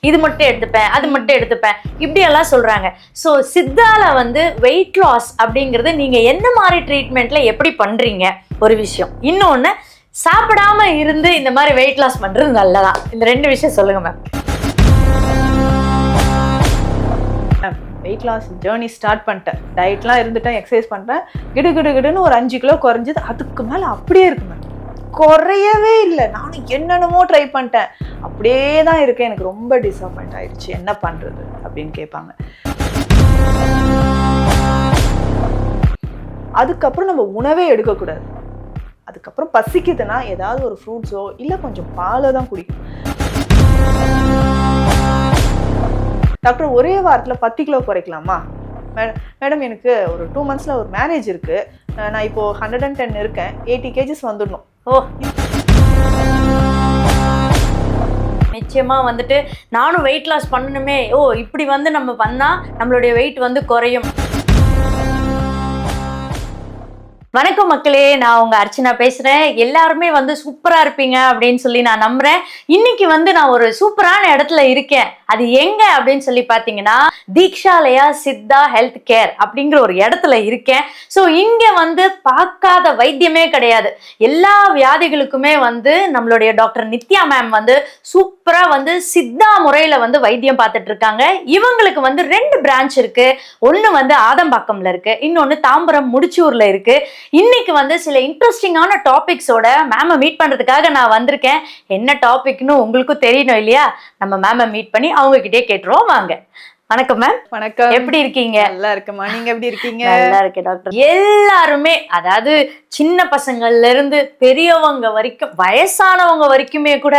இது மட்டும் எடுத்துப்பேன், அது மட்டும் எடுத்துப்பேன், இப்படி எல்லாம் சொல்றாங்க. ஸோ சித்தால வந்து வெயிட் லாஸ் அப்படிங்கிறது நீங்க என்ன மாதிரி ட்ரீட்மெண்ட்ல எப்படி பண்றீங்க ஒரு விஷயம், இன்னொன்னு சாப்பிடாம இருந்து இந்த மாதிரி வெயிட் லாஸ் பண்றது நல்லதா, இந்த 2 விஷயம் சொல்லுங்க ma'am. Weight loss journey start பண்ணிட்டேன், டயட்லாம் இருந்துட்டேன், எக்ஸசைஸ் பண்ணுறேன், கிடுன்னு ஒரு 5 கிலோ குறைஞ்சது. அதுக்கு மேலே அப்படியே இருக்குமே, குறையவே இல்லை. நானும் என்னென்னமோ ட்ரை பண்ணிட்டேன், அப்படியே தான் இருக்கேன். எனக்கு ரொம்ப டிசப்பாயிண்ட் ஆயிடுச்சு, என்ன பண்ணுறது அப்படின்னு கேட்பாங்க. அதுக்கப்புறம் நம்ம உணவே எடுக்கக்கூடாது. அதுக்கப்புறம் பசிக்குதுன்னா ஏதாவது ஒரு ஃப்ரூட்ஸோ இல்லை கொஞ்சம் பாலை தான் குடிக்கும். டாக்டர் ஒரே வாரத்தில் 10 கிலோ குறைக்கலாமா? மேடம் எனக்கு ஒரு 2 மந்த்ஸில் ஒரு மேரேஜ் இருக்குது, நான் இப்போது 110 இருக்கேன், 80 கேஜிஸ் வந்துடணும். நிச்சயமா வந்துட்டு நானும் வெயிட் லாஸ் பண்ணணுமே, இப்படி வந்து நம்ம பண்ணா நம்மளுடைய வெயிட் வந்து குறையும். வணக்கம் மக்களே, நான் உங்க அர்ச்சனா பேசுறேன். எல்லாருமே வந்து சூப்பரா இருப்பீங்க அப்படின்னு சொல்லி நான் நம்புறேன். இன்னைக்கு வந்து நான் ஒரு சூப்பரான இடத்துல இருக்கேன். அது எங்க அப்படின்னு சொல்லி பாத்தீங்கன்னா தீக்ஷாலயா சித்தா ஹெல்த் கேர் அப்படிங்கிற ஒரு இடத்துல இருக்கேன். ஸோ இங்க வந்து பார்க்காத வைத்தியமே கிடையாது. எல்லா வியாதிகளுக்குமே வந்து நம்மளுடைய டாக்டர் நித்யா மேம் வந்து சூப்பரா வந்து சித்தா முறையில வந்து வைத்தியம் பார்த்துட்டு இருக்காங்க. இவங்களுக்கு வந்து 2 பிரான்ச் இருக்கு. ஒன்னு வந்து ஆதம்பாக்கம்ல இருக்கு, இன்னொன்னு தாம்பரம் முடிச்சூர்ல இருக்கு. இன்னைக்கு வந்து சில இன்ட்ரெஸ்டிங்கான டாபிக்ஸோட மேம மீட் பண்றதுக்காக நான் வந்திருக்கேன். என்ன டாபிக்னு உங்களுக்கும் தெரியணும் இல்லையா? நம்ம மேம மீட் பண்ணி அவங்க கிட்டே கேட்டுருவோம் வாங்க. வணக்கம் மேம். வணக்கம். எப்படி இருக்கீங்க? நல்லா இருக்கேம்மா, நீங்க எப்படி இருக்கீங்க? நல்லா இருக்கேன் டாக்டர். எல்லாருமே, அதாவது சின்ன பசங்கள்ல இருந்து பெரியவங்க வரைக்கும் வயசானவங்க வரைக்குமே கூட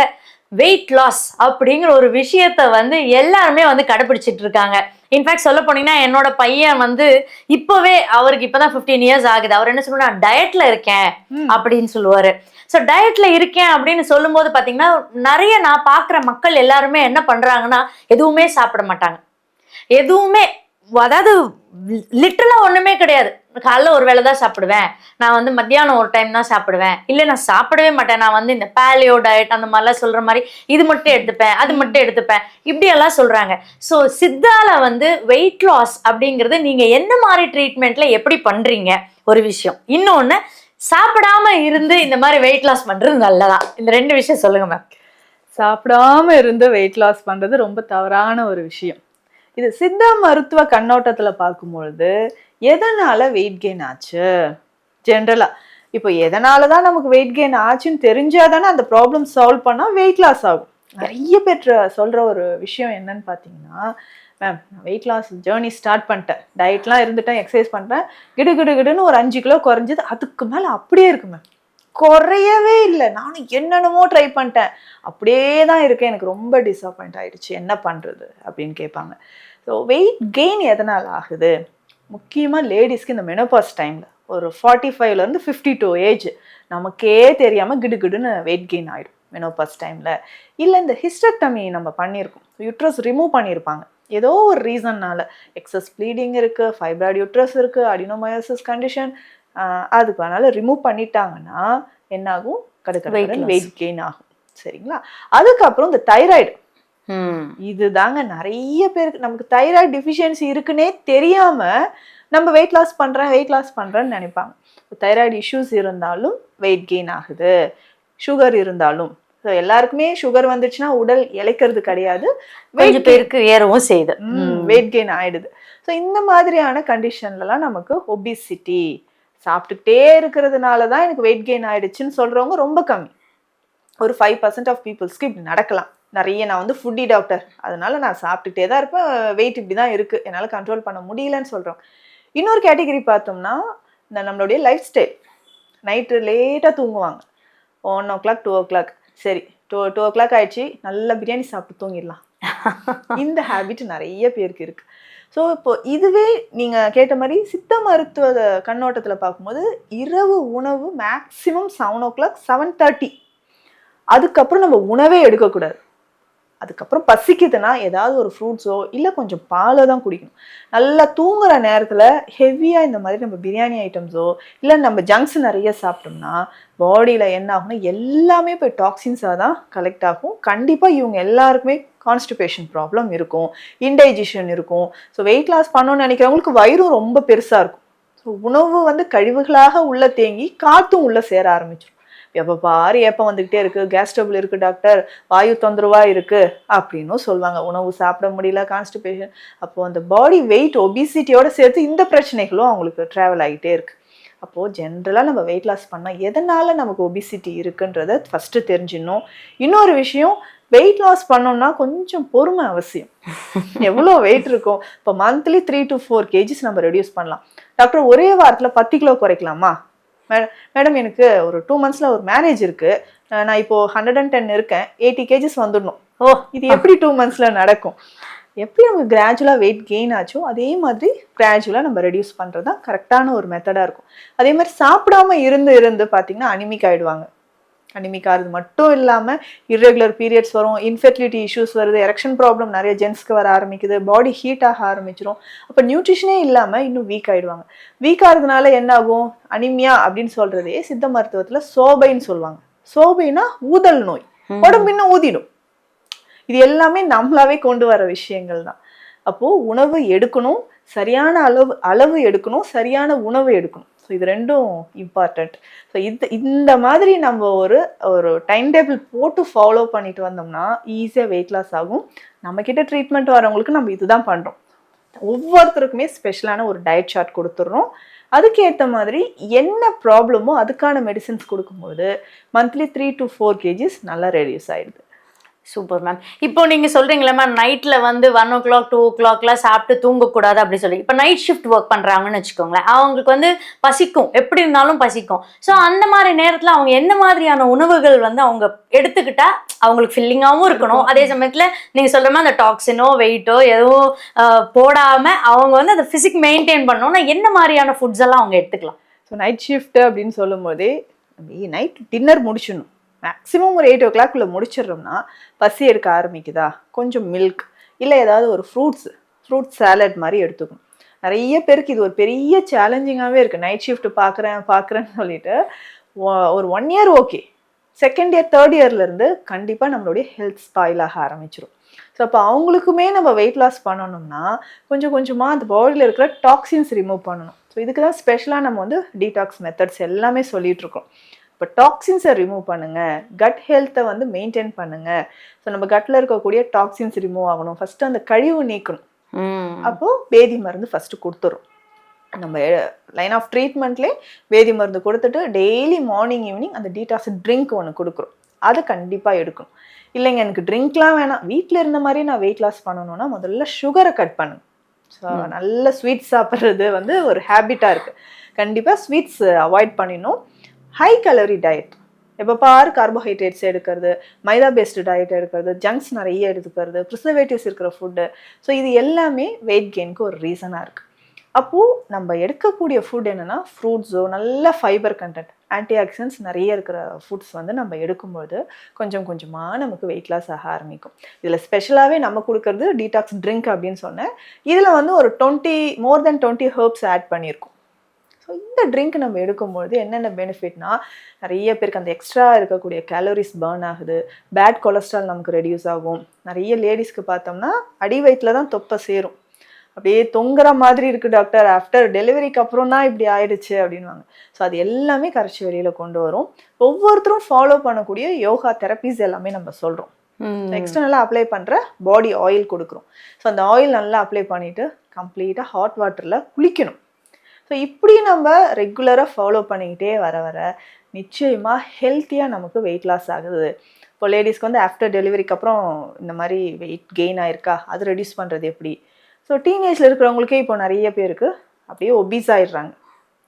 வெயிட் லாஸ் அப்படிங்கிற ஒரு விஷயத்த வந்து எல்லாருமே வந்து கடைபிடிச்சிட்டு இருக்காங்க. இன்ஃபேக்ட் சொல்ல போனீங்கன்னா என்னோட பையன் வந்து இப்பவே, அவருக்கு இப்பதான் 15 இயர்ஸ் ஆகுது. அவர் என்ன சொல்லுவாரு, நான் டயட்ல இருக்கேன் அப்படின்னு சொல்லுவாரு. ஸோ டயட்ல இருக்கேன் அப்படின்னு சொல்லும் போது பாத்தீங்கன்னா நிறைய நான் பாக்குற மக்கள் எல்லாருமே என்ன பண்றாங்கன்னா எதுவுமே சாப்பிட மாட்டாங்க. எதுவுமே, அதாவது லிட்டரலா ஒண்ணுமே கிடையாது. காலைல ஒரு வேளை தான் சாப்பிடுவேன், நான் வந்து மத்தியானம் ஒரு டைம் தான் சாப்பிடுவேன், இல்லை நான் சாப்பிடவே மாட்டேன், நான் வந்து இந்த பேலியோ டயட் அந்த மாதிரிலாம் சொல்ற மாதிரி இது மட்டும் எடுத்துப்பேன், அது மட்டும் எடுத்துப்பேன், இப்படி எல்லாம் சொல்றாங்க. ஸோ சித்தால வந்து வெயிட் லாஸ் அப்படிங்கிறது நீங்க என்ன மாதிரி ட்ரீட்மெண்ட்ல எப்படி பண்றீங்க ஒரு விஷயம், இன்னொன்னு சாப்பிடாம இருந்து இந்த மாதிரி வெயிட் லாஸ் பண்றது நல்லதா, இந்த 2 விஷயம் சொல்லுங்க மேம். சாப்பிடாம இருந்து வெயிட் லாஸ் பண்றது ரொம்ப தவறான ஒரு விஷயம். இது சித்தா மருத்துவ கண்ணோட்டத்துல பார்க்கும்பொழுது எதனால வெயிட் கெயின் ஆச்சு, ஜென்ரலா இப்போ எதனாலதான் நமக்கு வெயிட் கெயின் ஆச்சுன்னு தெரிஞ்சாதானே அந்த ப்ராப்ளம் சால்வ் பண்ணா வெயிட் லாஸ் ஆகும். நிறைய பேர் சொல்ற ஒரு விஷயம் என்னன்னு பாத்தீங்கன்னா, மேம் நான் வெயிட் லாஸ் ஜேர்னி ஸ்டார்ட் பண்ணிட்டேன், டயட்லாம் இருந்துட்டேன், எக்ஸசைஸ் பண்றேன், கிடுன்னு ஒரு 5 கிலோ குறைஞ்சது. அதுக்கு மேல அப்படியே இருக்கு மேம், குறையவே இல்லை. நானும் என்னென்னமோ ட்ரை பண்ணிட்டேன், அப்படியே தான் இருக்கேன். எனக்கு ரொம்ப டிசப்பாயிண்ட் ஆயிடுச்சு, என்ன பண்ணுறது அப்படின்னு கேட்பாங்க. ஸோ வெயிட் கெயின் எதனால் ஆகுது? முக்கியமாக லேடிஸ்க்கு இந்த மெனோபாஸ் டைமில் ஒரு 45லேருந்து 52 ஏஜ் நமக்கே தெரியாமல் கிடுன்னு வெயிட் கெயின் ஆகிடும் மெனோபாஸ் டைமில். இல்லை இந்த ஹிஸ்டெக்டமி நம்ம பண்ணியிருக்கோம், யூட்ரஸ் ரிமூவ் பண்ணியிருப்பாங்க, ஏதோ ஒரு ரீசன்னால எக்ஸஸ் ப்ளீடிங் இருக்குது, ஃபைப்ராய்டு யூட்ரஸ் இருக்குது, அடினோமயோசிஸ் கண்டிஷன், அதுக்கு அதனால ரிமூவ் பண்ணிட்டாங்கன்னா என்னாகும், கடுக்கடுன்னு வெயிட் கெயின் ஆகும். சரிங்களா? அதுக்கப்புறம் இந்த தைராய்டு, இதுதாங்க நிறைய பேருக்கு, நமக்கு தைராய்டு டிஃபிஷியன்சி இருக்குன்னே தெரியாம நம்ம வெயிட் லாஸ் பண்றேன்னு நினைப்பாங்க. தைராய்டு இஷ்யூஸ் இருந்தாலும் வெயிட் கெயின் ஆகுது, சுகர் இருந்தாலும். ஸோ எல்லாருக்குமே சுகர் வந்துச்சுன்னா உடல் இளைக்கிறது கிடையாது, வெயிட் பேருக்கு ஏறவும் செய்யுது, வெயிட் கெயின் ஆயிடுது. ஸோ இந்த மாதிரியான கண்டிஷன்லலாம் நமக்கு ஒபிசிட்டி, சாப்பிட்டுக்கிட்டே இருக்கிறதுனால தான் எனக்கு வெயிட் கெயின் ஆயிடுச்சுன்னு சொல்றவங்க ரொம்ப கம்மி. ஒரு 5% ஆஃப் பீப்புள்ஸ்க்கு இப்படி நடக்கலாம். நிறைய நான் வந்து ஃபுட்டி டாக்டர், அதனால நான் சாப்பிட்டுக்கிட்டே தான் இருப்பேன், வெயிட் இப்படி தான் இருக்கு, என்னால் கண்ட்ரோல் பண்ண முடியலன்னு சொல்றோம். இன்னொரு கேட்டகரி பார்த்தோம்னா இந்த நம்மளுடைய லைஃப் ஸ்டைல், நைட்டு லேட்டாக தூங்குவாங்க, 1 o'clock 2 o'clock, சரி 2 o'clock ஆயிடுச்சு, நல்லா பிரியாணி சாப்பிட்டு தூங்கிடலாம். இந்த ஹேபிட் நிறைய பேருக்கு இருக்கு. ஸோ இப்போ இதுவே நீங்கள் கேட்ட மாதிரி சித்த மருத்துவ கண்ணோட்டத்தில் பார்க்கும்போது இரவு உணவு மேக்ஸிமம் 7 o'clock 7:30, அதுக்கப்புறம் நம்ம உணவே எடுக்கக்கூடாது. அதுக்கப்புறம் பசிக்குதுன்னா ஏதாவது ஒரு ஃப்ரூட்ஸோ இல்லை கொஞ்சம் பாலை தான் குடிக்கணும். நல்லா தூங்குற நேரத்தில் ஹெவியாக இந்த மாதிரி நம்ம பிரியாணி ஐட்டம்ஸோ இல்லை நம்ம ஜங்க்ஸ் நிறைய சாப்பிட்டோம்னா பாடியில் என்ன ஆகும்னா எல்லாமே போய் டாக்ஸின்ஸாக தான் கலெக்ட் ஆகும். கண்டிப்பாக இவங்க எல்லாருக்குமே கான்ஸ்டிபேஷன் ப்ராப்ளம் இருக்கும், இன்டைஜஷன் இருக்கும். ஸோ வெயிட் லாஸ் பண்ணணும்னு நினைக்கிறவங்களுக்கு வயிறும் ரொம்ப பெருசாக இருக்கும். ஸோ உணவு வந்து கழிவுகளாக உள்ள தேங்கி காற்றும் உள்ளே சேர ஆரம்பிச்சிடும். எப்போ பாரு ஏப்பம் வந்துக்கிட்டே இருக்குது, கேஸ் ட்ரபிள் இருக்குது டாக்டர், வாயு தொந்தரவாக இருக்குது அப்படின்னும் சொல்லுவாங்க. உணவு சாப்பிட முடியல, கான்ஸ்டிபேஷன். அப்போது அந்த பாடி வெயிட் ஒபிசிட்டியோட சேர்த்து இந்த பிரச்சனைகளும் அவங்களுக்கு ட்ராவல் ஆகிட்டே இருக்குது. அப்போது ஜென்ரலாக நம்ம வெயிட் லாஸ் பண்ணால் எதனால் நமக்கு ஒபிசிட்டி இருக்குன்றத ஃபஸ்ட்டு தெரிஞ்சிடணும். இன்னொரு விஷயம், வெயிட் லாஸ் பண்ணோம்னா கொஞ்சம் பொறுமை அவசியம். எவ்வளோ வெயிட் இருக்கும், இப்போ மந்த்லி 3 to 4 kgs நம்ம ரெடியூஸ் பண்ணலாம். டாக்டர் ஒரே வாரத்தில் 10 கிலோ குறைக்கலாமா? மேடம் எனக்கு ஒரு 2 monthsல ஒரு மேரேஜ் இருக்குது, நான் இப்போது 110 இருக்கேன், 80 kgs வந்துடணும். இது எப்படி 2 monthsல நடக்கும்? எப்படி நமக்கு கிராஜுவலாக வெயிட் கெயின் ஆச்சோ அதே மாதிரி கிராஜுவலாக நம்ம ரெடியூஸ் பண்ணுறது தான் கரெக்டான ஒரு மெத்தடாக இருக்கும். அதே மாதிரி சாப்பிடாம இருந்து பார்த்தீங்கன்னா அனிமிக் ஆகிடுவாங்க. அனிமிக் ஆகிறது மட்டும் இல்லாமல் இர்ரெகுலர் பீரியட்ஸ் வரும், இன்ஃபெர்டிலிட்டி இஷ்யூஸ் வருது, எரெக்ஷன் ப்ராப்ளம் நிறைய ஜென்ஸ்க்கு வர ஆரம்பிக்குது, பாடி ஹீட் ஆக ஆரம்பிச்சிடும். அப்போ நியூட்ரிஷனே இல்லாமல் இன்னும் வீக் ஆகிடுவாங்க. வீக் ஆகிறதுனால என்ன ஆகும்? அனிமியா அப்படின்னு சொல்கிறதே சித்த மருத்துவத்தில் சோபைன்னு சொல்லுவாங்க. சோபைனா ஊதல் நோய், உடம்பு இன்னும் ஊதிடும். இது எல்லாமே நம்மளாவே கொண்டு வர விஷயங்கள் தான். அப்போது உணவு எடுக்கணும், சரியான அளவு எடுக்கணும், சரியான உணவு எடுக்கணும். ஸோ இது ரெண்டும் இம்பார்ட்டண்ட். ஸோ இந்த மாதிரி நம்ம ஒரு டைம் டேபிள் போட்டு ஃபாலோ பண்ணிட்டு வந்தோம்னா ஈஸியாக வெயிட் லாஸ் ஆகும். நம்மக்கிட்ட ட்ரீட்மெண்ட் வரவங்களுக்கு நம்ம இதுதான் பண்ணுறோம். ஒவ்வொருத்தருக்குமே ஸ்பெஷலான ஒரு டயட் சார்ட் கொடுத்துட்றோம். அதுக்கேற்ற மாதிரி என்ன ப்ராப்ளமோ அதுக்கான மெடிசின்ஸ் கொடுக்கும்போது மந்த்லி 3 to 4 kgs நல்லா ரெடியூஸ் ஆகிடுது. Super ma'am. இப்போ நீங்க சொல்றீங்களா மேம், நைட்ல வந்து 1 o'clock 2 o'clockலாம் சாப்பிட்டு தூங்கக்கூடாது அப்படி சொல்லி. இப்போ நைட் ஷிஃப்ட் ஒர்க் பண்றாங்கன்னு வச்சுக்கோங்களேன், அவங்களுக்கு வந்து பசிக்கும், எப்படி இருந்தாலும் பசிக்கும். ஸோ அந்த மாதிரி நேரத்தில் அவங்க என்ன மாதிரியான உணவுகள் வந்து அவங்க எடுத்துக்கிட்டா அவங்களுக்கு ஃபில்லிங்காகவும் இருக்கணும், அதே சமயத்தில் நீங்க சொல்ற மாதிரி அந்த டாக்ஸினோ வெயிட்டோ எதுவும் போடாம அவங்க வந்து அந்த ஃபிசிக் மெயின்டைன் பண்ணணும்னா என்ன மாதிரியான ஃபுட்ஸ் எல்லாம் அவங்க எடுத்துக்கலாம்? ஸோ நைட் ஷிஃப்ட் அப்படின்னு சொல்லும் போதே நைட் டின்னர் முடிச்சிடணும். மேக்ஸிமம் ஒரு 8 o'clock முடிச்சிடுறோம்னா பசி எடுக்க ஆரம்பிக்குதா, கொஞ்சம் மில்க் இல்லை ஏதாவது ஒரு ஃப்ரூட் சாலட் மாதிரி எடுத்துக்கணும். நிறைய பேருக்கு இது ஒரு பெரிய சேலஞ்சிங்காகவே இருக்குது. நைட் ஷிஃப்ட் பார்க்குறேன்னு சொல்லிட்டு ஒரு 1 year okay, 2nd year 3rd yearலேருந்து கண்டிப்பாக நம்மளுடைய ஹெல்த் ஸ்பாயில் ஆக ஆரம்பிச்சிடும். ஸோ அப்போ அவங்களுக்குமே நம்ம வெயிட் லாஸ் பண்ணணும்னா கொஞ்சம் கொஞ்சமாக அந்த பாடியில் இருக்கிற டாக்ஸின்ஸ் ரிமூவ் பண்ணணும். ஸோ இதுக்கு தான் ஸ்பெஷலாக நம்ம வந்து டீடாக்ஸ் மெத்தட்ஸ் எல்லாமே சொல்லிகிட்ருக்கோம். இப்போ டாக்ஸின்ஸை ரிமூவ் பண்ணுங்கள், கட் ஹெல்த்தை வந்து மெயின்டைன் பண்ணுங்கள். ஸோ நம்ம கட்டில் இருக்கக்கூடிய டாக்ஸின்ஸ் ரிமூவ் ஆகணும், ஃபஸ்ட்டு அந்த கழிவு நீக்கணும். அப்போது வேதி மருந்து ஃபஸ்ட்டு கொடுத்துரும். நம்ம லைன் ஆஃப் ட்ரீட்மெண்ட்லேயே வேதி மருந்து கொடுத்துட்டு டெய்லி மார்னிங் ஈவினிங் அந்த டீடாக்ஸ் ட்ரிங்க் ஒன்று கொடுக்குறோம். அதை கண்டிப்பாக எடுக்கணும். இல்லைங்க எனக்கு ட்ரிங்க்லாம் வேணாம், வீட்டில் இருந்த மாதிரி நான் வெயிட் லாஸ் பண்ணணும்னா முதல்ல சுகரை கட் பண்ணுங்க. ஸோ நல்ல ஸ்வீட்ஸ் சாப்பிட்றது வந்து ஒரு ஹேபிட்டாக இருக்குது. கண்டிப்பாக ஸ்வீட்ஸ் அவாய்ட் பண்ணிடணும். ஹை கலோரி டயட், எப்போ பாரு கார்போஹைட்ரேட்ஸ் எடுக்கிறது, மைதா பேஸ்டு டயட் எடுக்கிறது, ஜங்க்ஸ் நிறைய எடுத்துக்கிறது, ப்ரிசர்வேட்டிவ்ஸ் இருக்கிற ஃபுட்டு. ஸோ இது எல்லாமே வெயிட் கெயினுக்கு ஒரு ரீசனாக இருக்குது. அப்போது நம்ம எடுக்கக்கூடிய ஃபுட் என்னென்னா ஃப்ரூட்ஸோ, நல்ல ஃபைபர் கண்டென்ட், ஆன்டி ஆக்சிடென்ட்ஸ் நிறைய இருக்கிற ஃபுட்ஸ் வந்து நம்ம எடுக்கும்போது கொஞ்சம் கொஞ்சமாக நமக்கு வெயிட் லாஸ் ஆக ஆரம்பிக்கும். இதில் ஸ்பெஷலாகவே நம்ம கொடுக்கறது டீடாக்ஸ் ட்ரிங்க் அப்படின்னு சொன்னேன். இதில் வந்து ஒரு மோர் தென் 20 ஹெர்ப்ஸ் ஆட் பண்ணியிருக்கோம். ஸோ இந்த ட்ரிங்க் நம்ம எடுக்கும்பொழுது என்னென்ன பெனிஃபிட்னா, நிறைய பேருக்கு அந்த எக்ஸ்ட்ரா இருக்கக்கூடிய கேலரிஸ் பர்ன் ஆகுது, பேட் கொலஸ்ட்ரால் நமக்கு ரெடியூஸ் ஆகும். நிறைய லேடிஸ்க்கு பார்த்தோம்னா அடி வயிற்றில் தான் தொப்பை சேரும், அப்படியே தொங்குற மாதிரி இருக்குது டாக்டர், ஆஃப்டர் டெலிவரிக்கு அப்புறம் தான் இப்படி ஆயிடுச்சு அப்படின்வாங்க. ஸோ அது எல்லாமே கரைச்சி வெளியில் கொண்டு வரும். ஒவ்வொருத்தரும் ஃபாலோ பண்ணக்கூடிய யோகா தெரப்பீஸ் எல்லாமே நம்ம சொல்கிறோம். எக்ஸ்டர்னலாக அப்ளை பண்ணுற பாடி ஆயில் கொடுக்குறோம். ஸோ அந்த ஆயில் நல்லா அப்ளை பண்ணிவிட்டு கம்ப்ளீட்டாக ஹாட் வாட்டரில் குளிக்கணும். ஸோ இப்படி நம்ம ரெகுலராக ஃபாலோ பண்ணிக்கிட்டே வர நிச்சயமாக ஹெல்த்தியாக நமக்கு வெயிட் லாஸ் ஆகுது. இப்போ லேடிஸ்க்கு வந்து ஆஃப்டர் டெலிவரிக்கு அப்புறம் இந்த மாதிரி வெயிட் கெயின் ஆயிருக்கா, அது ரெடியூஸ் பண்ணுறது எப்படி? ஸோ டீனேஜில் இருக்கிறவங்களுக்கே இப்போ நிறைய பேருக்கு அப்படியே ஒபீஸ் ஆகிடுறாங்க.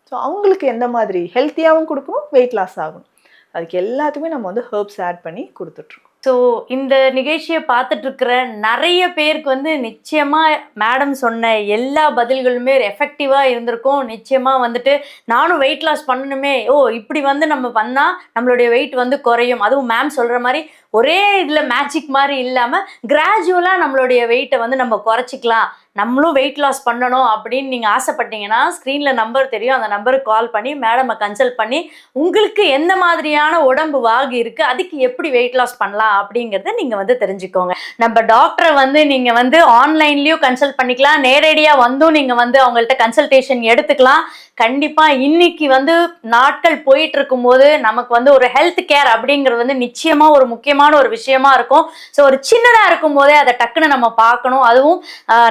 ஸோ அவங்களுக்கு எந்த மாதிரி ஹெல்த்தியாகவும் கொடுக்கணும், வெயிட் லாஸ் ஆகணும், அதுக்கு எல்லாத்துக்குமே நம்ம வந்து ஹெர்ப்ஸ் ஆட் பண்ணி கொடுத்துட்ருக்கோம். ஸோ இந்த நிகழ்ச்சியை பார்த்துட்டு இருக்கிற நிறைய பேருக்கு வந்து நிச்சயமாக மேடம் சொன்ன எல்லா பதில்களுமே எஃபெக்டிவாக இருந்திருக்கும். நிச்சயமாக வந்துட்டு நானும் வெயிட் லாஸ் பண்ணணுமே, இப்படி வந்து நம்ம பண்ணால் நம்மளுடைய வெயிட் வந்து குறையும், அதுவும் மேம் சொல்கிற மாதிரி ஒரே இதில் மேஜிக் மாதிரி இல்லாமல் கிராஜுவலாக நம்மளுடைய வெயிட்டை வந்து நம்ம குறைச்சிக்கலாம், நம்மளும் வெயிட் லாஸ் பண்ணணும் அப்படின்னு நீங்கள் ஆசைப்பட்டீங்கன்னா ஸ்க்ரீனில் நம்பர் தெரியும், அந்த நம்பருக்கு கால் பண்ணி மேடமை கன்சல்ட் பண்ணி உங்களுக்கு எந்த மாதிரியான உடம்பு வாகு இருக்குது, அதுக்கு எப்படி வெயிட் லாஸ் பண்ணலாம் அப்படிங்கிறத நீங்கள் வந்து தெரிஞ்சுக்கோங்க. நம்ம டாக்டரை வந்து நீங்கள் வந்து ஆன்லைன்லேயும் கன்சல்ட் பண்ணிக்கலாம், நேரடியாக வந்தும் நீங்கள் வந்து அவங்கள்ட்ட கன்சல்டேஷன் எடுத்துக்கலாம். கண்டிப்பாக இன்னைக்கு வந்து நாட்கள் போயிட்டு இருக்கும்போது நமக்கு வந்து ஒரு ஹெல்த் கேர் அப்படிங்கிறது வந்து நிச்சயமாக ஒரு முக்கியமான ஒரு விஷயமா இருக்கும். ஸோ ஒரு சின்னதாக இருக்கும் போதே அதை டக்குன்னு நம்ம பார்க்கணும். அதுவும்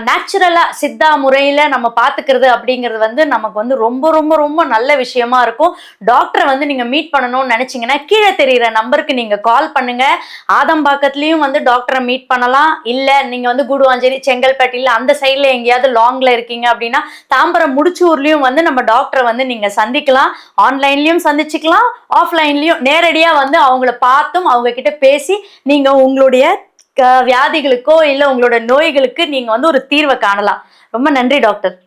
நேச்சுரலாக சித்தா முறையில் நம்ம பார்த்துக்கிறது அப்படிங்கிறது வந்து நமக்கு வந்து ரொம்ப ரொம்ப ரொம்ப நல்ல விஷயமா இருக்கும். டாக்டரை வந்து நீங்கள் மீட் பண்ணணும்னு நினச்சிங்கன்னா கீழே தெரிகிற நம்பருக்கு நீங்கள் கால் பண்ணுங்கள். ஆதம்பாக்கத்துலேயும் வந்து டாக்டரை மீட் பண்ணலாம். இல்லை நீங்கள் வந்து கூடுவாஞ்சேரி, செங்கல்பட்டில் அந்த சைடில் எங்கேயாவது லாங்கில் இருக்கீங்க அப்படின்னா தாம்பரம் முடிச்சூர்லேயும் வந்து நம்ம டாக்டரை வந்து நீங்கள் சந்திக்கலாம். ஆன்லைன்லேயும் சந்திச்சுக்கலாம், ஆஃப்லைன்லேயும் நேரடியாக வந்து அவங்கள பார்த்தும் அவங்க கிட்ட பேசி நீங்கள் உங்களுடைய வியாதிகளுக்கோ இல்லை உங்களோட நோய்களுக்கு நீங்கள் வந்து ஒரு தீர்வை காணலாம். ரொம்ப நன்றி டாக்டர்.